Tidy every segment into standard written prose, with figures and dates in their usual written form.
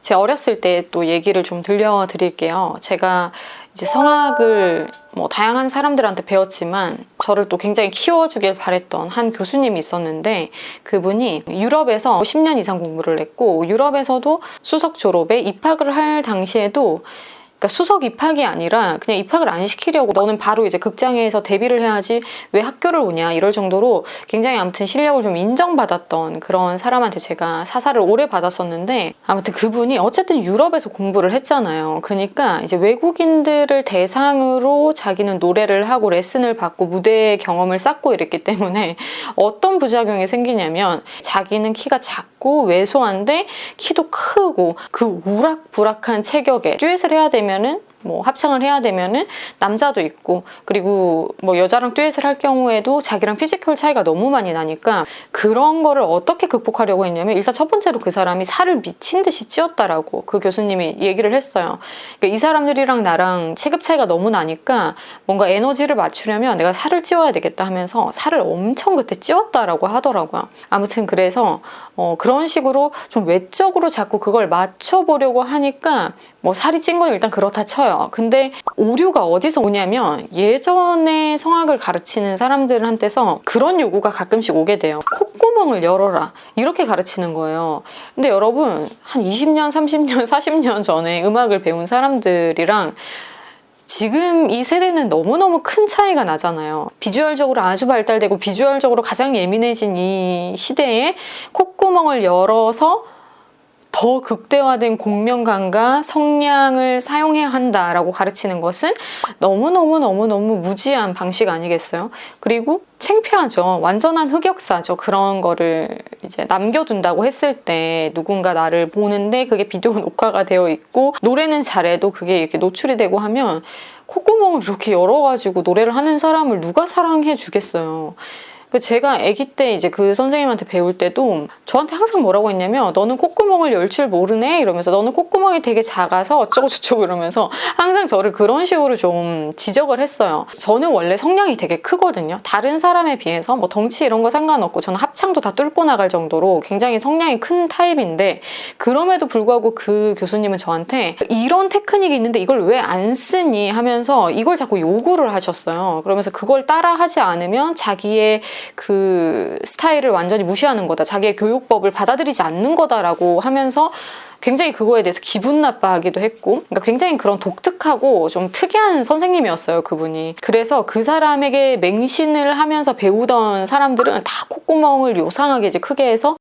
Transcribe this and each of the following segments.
제 어렸을 때 또 얘기를 좀 들려드릴게요. 제가 이제 성악을 다양한 사람들한테 배웠지만 저를 또 굉장히 키워주길 바랬던 한 교수님이 있었는데, 그분이 유럽에서 10년 이상 공부를 했고 유럽에서도 수석 졸업에 입학을 할 당시에도, 그러니까 수석 입학이 아니라 그냥 입학을 안 시키려고 너는 바로 이제 극장에서 데뷔를 해야지 왜 학교를 오냐 이럴 정도로 굉장히 아무튼 실력을 좀 인정받았던 그런 사람한테 제가 사사를 오래 받았었는데, 아무튼 그분이 어쨌든 유럽에서 공부를 했잖아요. 그러니까 이제 외국인들을 대상으로 자기는 노래를 하고 레슨을 받고 무대 경험을 쌓고 이랬기 때문에 어떤 부작용이 생기냐면, 자기는 키가 작고 왜소한데 키도 크고 그 우락부락한 체격에 듀엣을 해야 되면 합창을 해야 되면은 남자도 있고, 그리고 여자랑 듀엣을 할 경우에도 자기랑 피지컬 차이가 너무 많이 나니까 그런 거를 어떻게 극복하려고 했냐면, 일단 첫 번째로 그 사람이 살을 미친 듯이 찌웠다라고 그 교수님이 얘기를 했어요. 그러니까 이 사람들이랑 나랑 체급 차이가 너무 나니까 뭔가 에너지를 맞추려면 내가 살을 찌워야 되겠다 하면서 살을 엄청 그때 찌웠다라고 하더라고요. 아무튼 그래서 그런 식으로 좀 외적으로 자꾸 그걸 맞춰보려고 하니까 살이 찐 건 일단 그렇다 쳐요. 근데 오류가 어디서 오냐면, 예전에 성악을 가르치는 사람들한테서 그런 요구가 가끔씩 오게 돼요. 콧구멍을 열어라, 이렇게 가르치는 거예요. 근데 여러분, 한 20년, 30년, 40년 전에 음악을 배운 사람들이랑 지금 이 세대는 너무너무 큰 차이가 나잖아요. 비주얼적으로 아주 발달되고 비주얼적으로 가장 예민해진 이 시대에 콧구멍을 열어서 더 극대화된 공명감과 성량을 사용해야 한다라고 가르치는 것은 너무너무 무지한 방식 아니겠어요? 그리고 창피하죠. 완전한 흑역사죠. 그런 거를 이제 남겨둔다고 했을 때 누군가 나를 보는데 그게 비디오 녹화가 되어 있고 노래는 잘해도 그게 이렇게 노출이 되고 하면 콧구멍을 이렇게 열어가지고 노래를 하는 사람을 누가 사랑해 주겠어요. 제가 아기 때 이제 그 선생님한테 배울 때도 저한테 항상 뭐라고 했냐면, 너는 콧구멍을 열 줄 모르네? 이러면서, 너는 콧구멍이 되게 작아서 어쩌고 저쩌고 이러면서 항상 저를 그런 식으로 좀 지적을 했어요. 저는 원래 성량이 되게 크거든요. 다른 사람에 비해서 덩치 이런 거 상관없고 저는 합창도 다 뚫고 나갈 정도로 굉장히 성량이 큰 타입인데, 그럼에도 불구하고 그 교수님은 저한테 이런 테크닉이 있는데 이걸 왜 안 쓰니 하면서 이걸 자꾸 요구를 하셨어요. 그러면서 그걸 따라 하지 않으면 자기의 그 스타일을 완전히 무시하는 거다, 자기의 교육법을 받아들이지 않는 거다라고 하면서 굉장히 그거에 대해서 기분 나빠하기도 했고, 그러니까 굉장히 그런 독특하고 좀 특이한 선생님이었어요, 그분이. 그래서 그 사람에게 맹신을 하면서 배우던 사람들은 다 콧구멍을 요상하게 이제 크게 해서,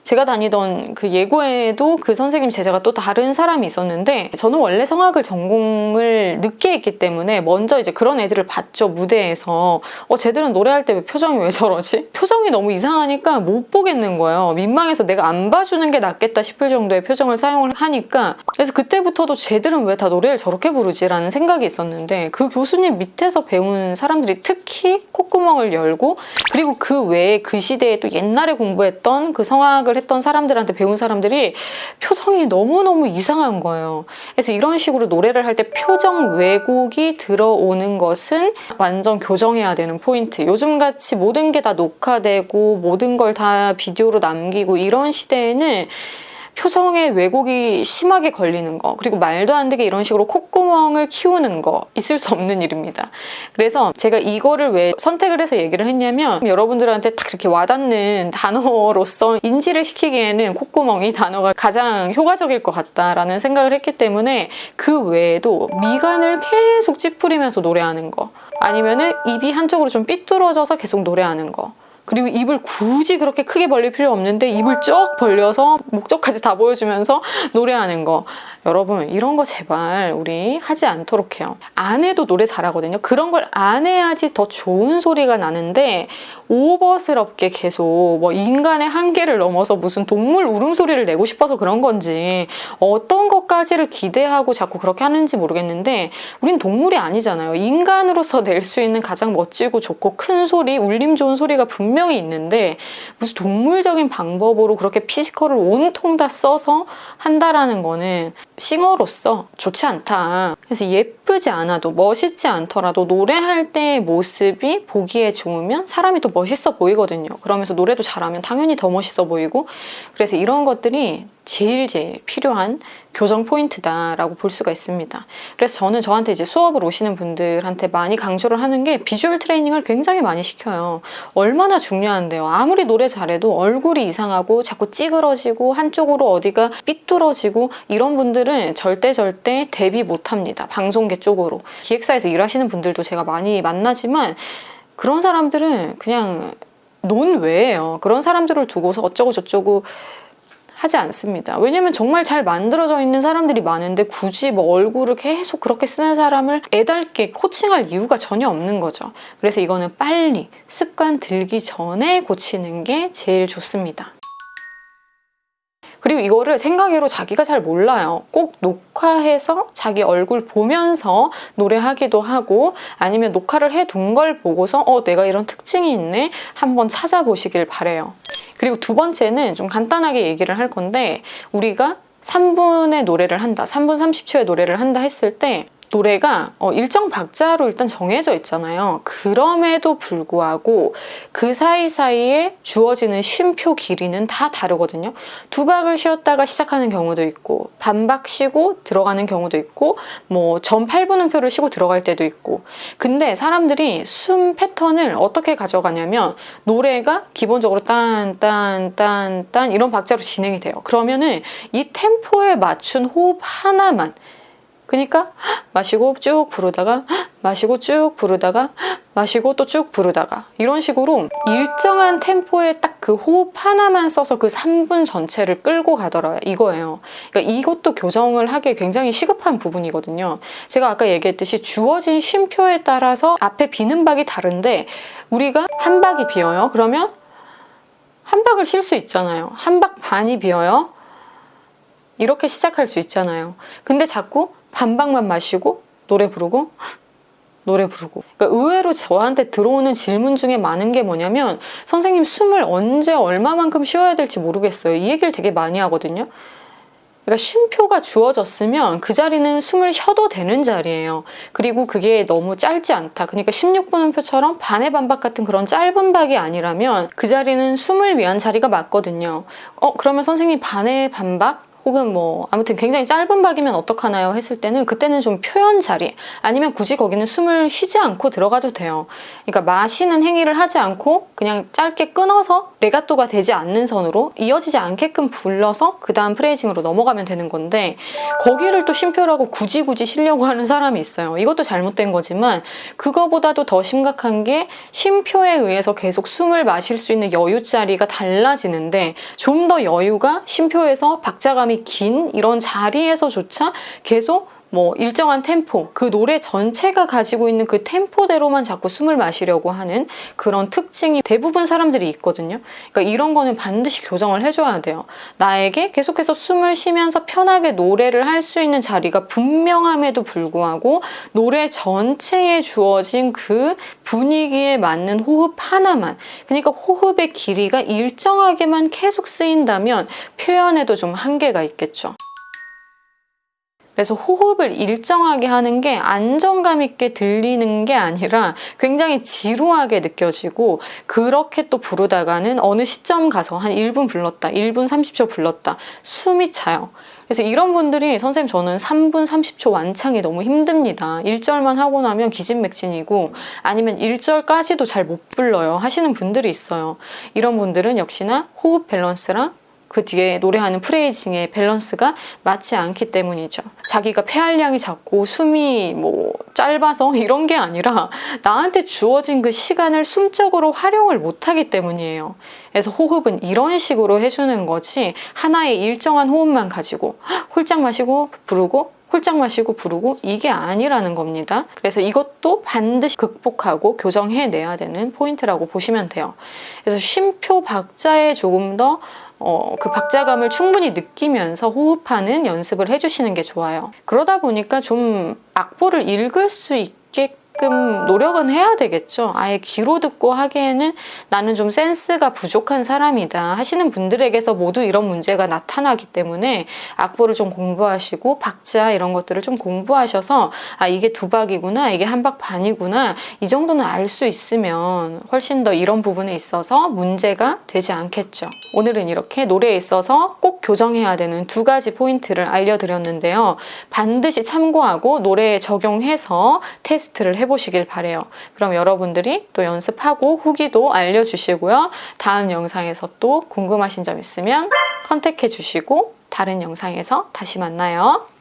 제가 다니던 그 예고에도 그 선생님 제자가 또 다른 사람이 있었는데, 저는 원래 성악을 전공을 늦게 했기 때문에 먼저 이제 그런 애들을 봤죠, 무대에서. 쟤들은 노래할 때 왜 표정이 왜 저러지? 표정이 너무 이상하니까 못 보겠는 거예요. 민망해서 내가 안 봐주는 게 낫겠다 싶을 정도의 표정을 사용을 하니까. 그래서 그때부터도 쟤들은 왜 다 노래를 저렇게 부르지? 라는 생각이 있었는데, 그 교수님 밑에서 배운 사람들이 특히 콧구멍을 열고, 그리고 그 외에 그 시대에 또 옛날에 공부했던 그 성악을 했던 사람들한테 배운 사람들이 표정이 너무너무 이상한 거예요. 그래서 이런 식으로 노래를 할 때 표정 왜곡이 들어오는 것은 완전 교정해야 되는 포인트. 요즘같이 모든 게 다 녹화되고 모든 걸 다 비디오로 남기고 이런 시대에는 표정에 왜곡이 심하게 걸리는 거, 그리고 말도 안 되게 이런 식으로 콧구멍을 키우는 거 있을 수 없는 일입니다. 그래서 제가 이거를 왜 선택을 해서 얘기를 했냐면, 여러분들한테 딱 이렇게 와닿는 단어로서 인지를 시키기에는 콧구멍이 단어가 가장 효과적일 것 같다라는 생각을 했기 때문에, 그 외에도 미간을 계속 찌푸리면서 노래하는 거, 아니면은 입이 한쪽으로 좀 삐뚤어져서 계속 노래하는 거, 그리고 입을 굳이 그렇게 크게 벌릴 필요 없는데 입을 쭉 벌려서 목젖까지 다 보여주면서 노래하는 거, 여러분 이런 거 제발 우리 하지 않도록 해요. 안 해도 노래 잘하거든요. 그런 걸 안 해야지 더 좋은 소리가 나는데, 오버스럽게 계속 인간의 한계를 넘어서 무슨 동물 울음소리를 내고 싶어서 그런 건지 어떤 것까지를 기대하고 자꾸 그렇게 하는지 모르겠는데, 우린 동물이 아니잖아요. 인간으로서 낼 수 있는 가장 멋지고 좋고 큰 소리, 울림 좋은 소리가 분명히 있는데, 무슨 동물적인 방법으로 그렇게 피지컬을 온통 다 써서 한다라는 거는 싱어로서 좋지 않다. 그래서 예쁘지 않아도, 멋있지 않더라도 노래할 때의 모습이 보기에 좋으면 사람이 또 멋있어 보이거든요. 그러면서 노래도 잘하면 당연히 더 멋있어 보이고, 그래서 이런 것들이 제일 필요한 교정 포인트다라고 볼 수가 있습니다. 그래서 저는 저한테 이제 수업을 오시는 분들한테 많이 강조를 하는 게 비주얼 트레이닝을 굉장히 많이 시켜요. 얼마나 중요한데요. 아무리 노래 잘해도 얼굴이 이상하고 자꾸 찌그러지고 한쪽으로 어디가 삐뚤어지고 이런 분들은 절대 데뷔 못합니다. 방송계 쪽으로. 기획사에서 일하시는 분들도 제가 많이 만나지만 그런 사람들은 그냥 논외예요. 그런 사람들을 두고서 어쩌고 저쩌고 하지 않습니다. 왜냐면 정말 잘 만들어져 있는 사람들이 많은데 굳이 뭐 얼굴을 계속 그렇게 쓰는 사람을 애달게 코칭할 이유가 전혀 없는 거죠. 그래서 이거는 빨리 습관 들기 전에 고치는 게 제일 좋습니다. 그리고 이거를 생각외로 자기가 잘 몰라요. 꼭 녹화해서 자기 얼굴 보면서 노래하기도 하고 아니면 녹화를 해둔 걸 보고서 내가 이런 특징이 있네 한번 찾아보시길 바래요. 그리고 두 번째는 좀 간단하게 얘기를 할 건데 우리가 3분의 노래를 한다, 3분 30초의 노래를 한다 했을 때 노래가 일정 박자로 일단 정해져 있잖아요. 그럼에도 불구하고 그 사이사이에 주어지는 쉼표 길이는 다 다르거든요. 두 박을 쉬었다가 시작하는 경우도 있고 반박 쉬고 들어가는 경우도 있고 뭐 전 8분음표를 쉬고 들어갈 때도 있고 근데 사람들이 숨 패턴을 어떻게 가져가냐면 노래가 기본적으로 딴 이런 박자로 진행이 돼요. 그러면은 이 템포에 맞춘 호흡 하나만 그러니까 마시고 쭉 부르다가 마시고 쭉 부르다가 마시고 또 쭉 부르다가 이런 식으로 일정한 템포에 딱 그 호흡 하나만 써서 그 3분 전체를 끌고 가더라 이거예요. 그러니까 이것도 교정을 하기에 굉장히 시급한 부분이거든요. 제가 아까 얘기했듯이 주어진 쉼표에 따라서 앞에 비는 박이 다른데 우리가 한 박이 비어요. 그러면 한 박을 쉴 수 있잖아요. 한 박 반이 비어요. 이렇게 시작할 수 있잖아요. 근데 자꾸 반박만 마시고 노래 부르고 그러니까 의외로 저한테 들어오는 질문 중에 많은 게 뭐냐면 선생님 숨을 언제 얼마만큼 쉬어야 될지 모르겠어요. 이 얘기를 되게 많이 하거든요. 그러니까 쉼표가 주어졌으면 그 자리는 숨을 쉬어도 되는 자리예요. 그리고 그게 너무 짧지 않다. 그러니까 16분음표처럼 반의 반박 같은 그런 짧은 박이 아니라면 그 자리는 숨을 위한 자리가 맞거든요. 그러면 선생님 반의 반박? 혹은 뭐 아무튼 굉장히 짧은 박이면 어떡하나요 했을 때는 그때는 좀 표현 자리 아니면 굳이 거기는 숨을 쉬지 않고 들어가도 돼요. 그러니까 마시는 행위를 하지 않고 그냥 짧게 끊어서 레가토가 되지 않는 선으로 이어지지 않게끔 불러서 그 다음 프레이징으로 넘어가면 되는 건데 거기를 또 쉼표라고 굳이 쉬려고 하는 사람이 있어요. 이것도 잘못된 거지만 그거보다도 더 심각한 게 쉼표에 의해서 계속 숨을 마실 수 있는 여유 자리가 달라지는데 좀 더 여유가 쉼표에서 박자감이 긴 이런 자리에서조차 계속 뭐 일정한 템포, 그 노래 전체가 가지고 있는 그 템포대로만 자꾸 숨을 마시려고 하는 그런 특징이 대부분 사람들이 있거든요. 그러니까 이런 거는 반드시 교정을 해줘야 돼요. 나에게 계속해서 숨을 쉬면서 편하게 노래를 할 수 있는 자리가 분명함에도 불구하고 노래 전체에 주어진 그 분위기에 맞는 호흡 하나만, 그러니까 호흡의 길이가 일정하게만 계속 쓰인다면 표현에도 좀 한계가 있겠죠. 그래서 호흡을 일정하게 하는 게 안정감 있게 들리는 게 아니라 굉장히 지루하게 느껴지고 그렇게 또 부르다가는 어느 시점 가서 한 1분 불렀다, 1분 30초 불렀다, 숨이 차요. 그래서 이런 분들이 선생님 저는 3분 30초 완창이 너무 힘듭니다. 1절만 하고 나면 기진맥진이고 아니면 1절까지도 잘 못 불러요 하시는 분들이 있어요. 이런 분들은 역시나 호흡 밸런스랑 그 뒤에 노래하는 프레이징의 밸런스가 맞지 않기 때문이죠. 자기가 폐활량이 작고 숨이 뭐 짧아서 이런 게 아니라 나한테 주어진 그 시간을 숨적으로 활용을 못하기 때문이에요. 그래서 호흡은 이런 식으로 해주는 거지 하나의 일정한 호흡만 가지고 홀짝 마시고 부르고 홀짝 마시고 부르고 이게 아니라는 겁니다. 그래서 이것도 반드시 극복하고 교정해내야 되는 포인트라고 보시면 돼요. 그래서 쉼표 박자에 조금 더 그 박자감을 충분히 느끼면서 호흡하는 연습을 해주시는 게 좋아요. 그러다 보니까 좀 악보를 읽을 수 있게끔 하게끔 노력은 해야 되겠죠. 아예 귀로 듣고 하기에는 나는 좀 센스가 부족한 사람이다 하시는 분들에게서 모두 이런 문제가 나타나기 때문에 악보를 좀 공부하시고 박자 이런 것들을 좀 공부하셔서 아 이게 두 박이구나, 이게 한 박 반이구나, 이 정도는 알 수 있으면 훨씬 더 이런 부분에 있어서 문제가 되지 않겠죠. 오늘은 이렇게 노래에 있어서 꼭 교정해야 되는 두 가지 포인트를 알려드렸는데요. 반드시 참고하고 노래에 적용해서 테스트를 해보시길 바래요. 그럼 여러분들이 또 연습하고 후기도 알려주시고요. 다음 영상에서 또 궁금하신 점 있으면 컨택해 주시고 다른 영상에서 다시 만나요.